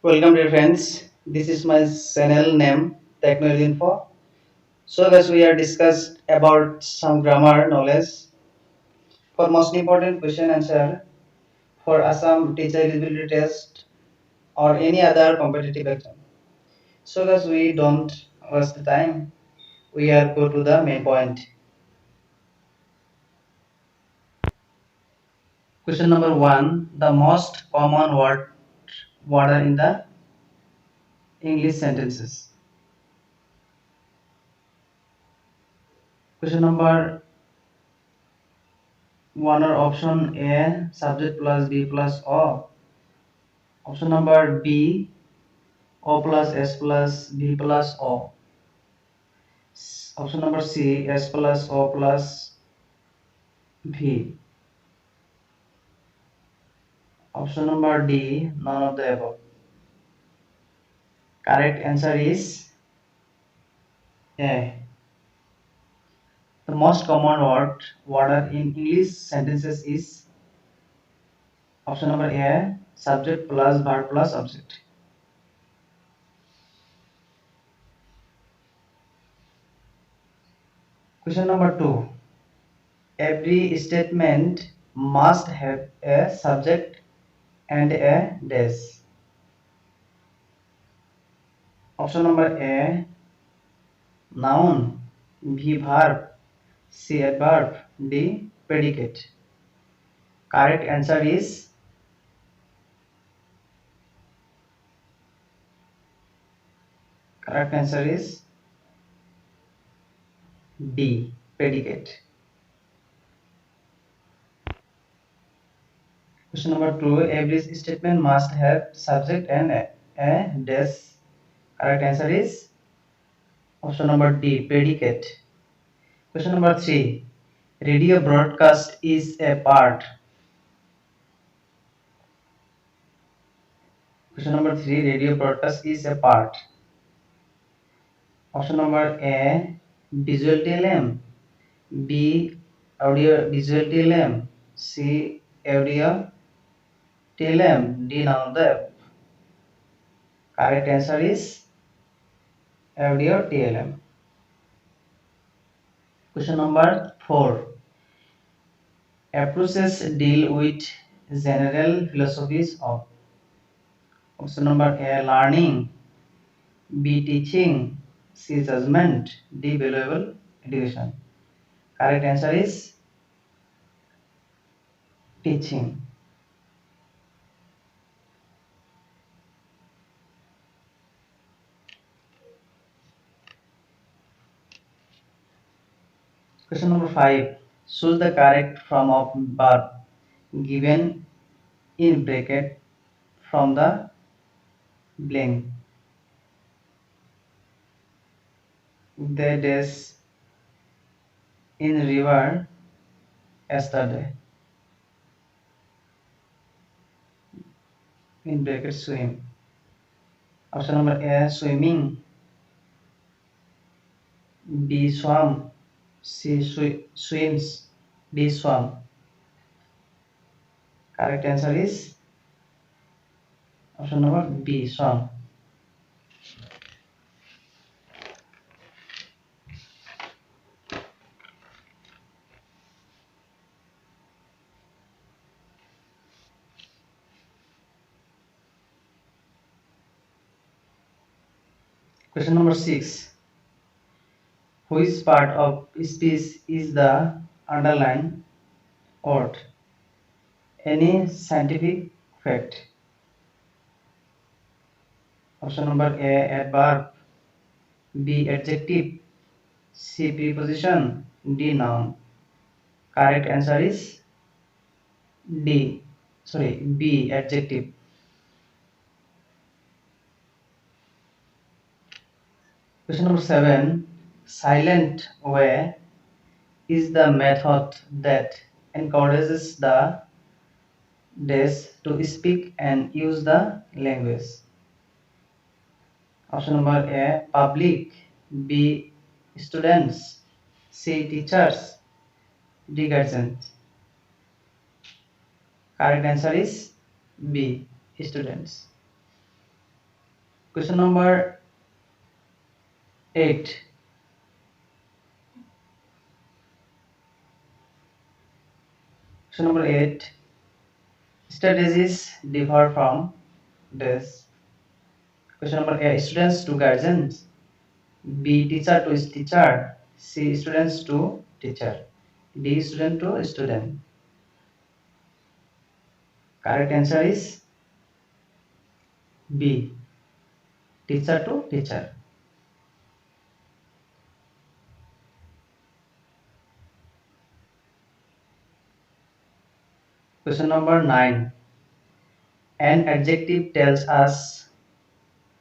Welcome dear friends. This is my channel name Technology Info. So guys we are discussed about some grammar knowledge for most important question answer for Assam teacher eligibility test or any other competitive exam. So guys we don't waste the time. We are go to the main point. Question number 1. The most common word in the English sentences. Question number 1 or option A subject plus B plus O. Option number B O plus S plus B plus O. Option number C S plus O plus V. Option number D none of the above. Correct answer is A. The most common word in English sentences is option number A subject plus verb plus object. Question number 2. Every statement must have a subject and a dash. Option number A noun, B verb, C adverb, D predicate. Correct answer is D predicate. Question number 2. Every statement must have subject and a dash. Correct answer is option number D predicate. Question number 3. Radio broadcast is a part. Question number 3. Radio broadcast is a part. Option number A visual TLM, B audio visual TLM, C audio TLM, D none of the above. Correct answer is audio TLM. Question number 4. Approaches deal with general philosophies of. Option number A learning, B teaching, C judgment, D valuable education. Correct answer is teaching. Question number 5. Choose the correct form of verb given in bracket from the blank. They dash in river yesterday. In bracket swim. Option number A swimming, B swam, C swims, D swam. Correct answer is option number B swam. Question number 6. Which part of speech is the underlined word? Any scientific fact. Option number A adverb, B adjective, C preposition, D noun. Correct answer is B adjective. Question number 7. Silent way is the method that encourages the dash to speak and use the language. Option number A public, B students, C teachers, D guardians. Correct answer is B students. Question number 8. Question number 8. Strategies differ from this. Question number A. Students to guardians. B. Teacher to teacher. C. Students to teacher. D. Student to student. Correct answer is B. Teacher to teacher. Question number 9. An adjective tells us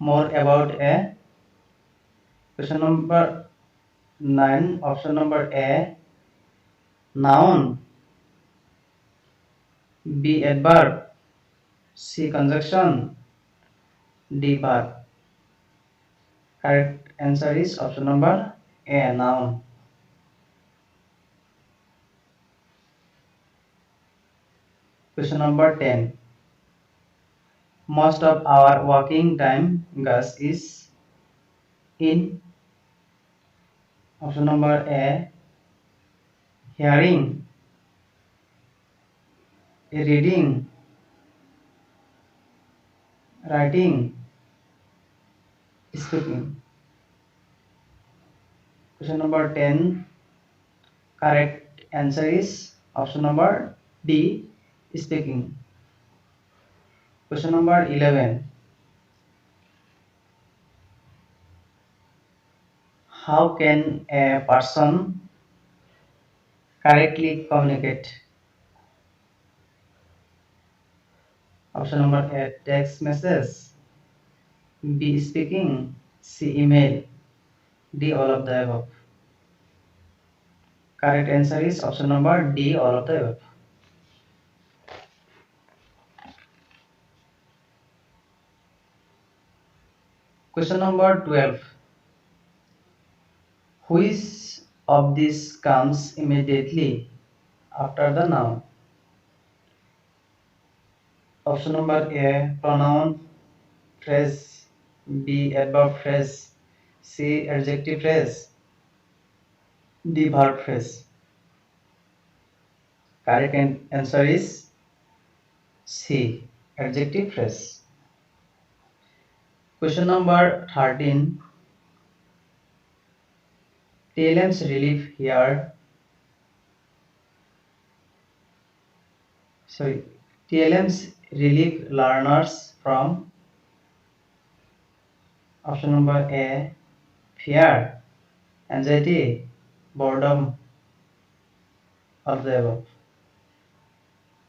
more about a. Question number 9. Option number A. Noun. B. Adverb. C. Conjunction. D. Verb. Correct answer is option number A. Noun. Question number 10. Most of our working time Gus is in. Option number A. Hearing, reading, writing, speaking. Question number 10. Correct answer is option number D. Speaking. Question number 11. How can a person correctly communicate? Option number A. Text message. B. Speaking. C. Email. D. All of the above. Correct answer is option number D. All of the above. Question number 12. Which of these comes immediately after the noun? Option number A. Pronoun phrase. B. Adverb phrase. C. Adjective phrase. D. Verb phrase. Correct answer is C. Adjective phrase. Question number 13. TLM's relief here. TLM's relief learners from. Option number A. Fear, anxiety, boredom, all of the above.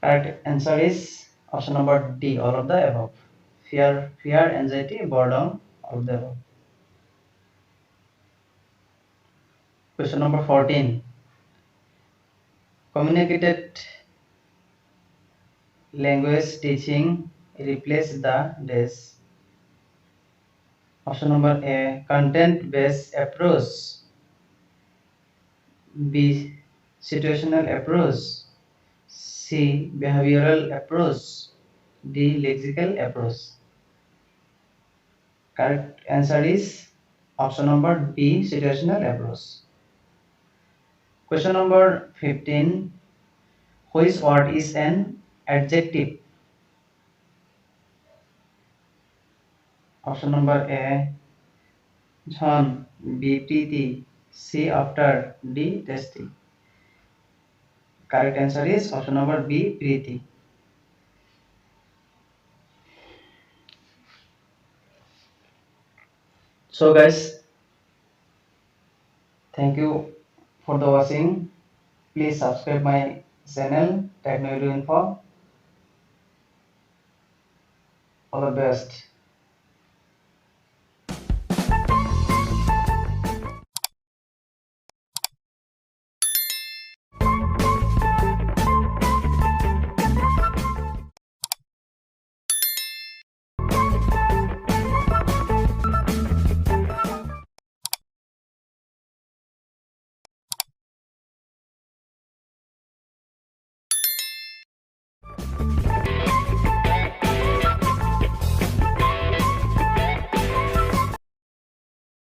Correct answer is option number D. All of the above. Fear, anxiety, boredom, all of the above. Question number 14. Communicated language teaching replace the dash. Option number A. Content-based approach. B. Situational approach. C. Behavioral approach. D. Lexical approach. Correct answer is option number B. Situational approach. Question number 15. Which word is an adjective? Option number A. John. B. Preeti. C. After. D. Tasty. Correct answer is option number B. Preeti. So guys, thank you for the watching. Please subscribe my channel Technology Info. All the best.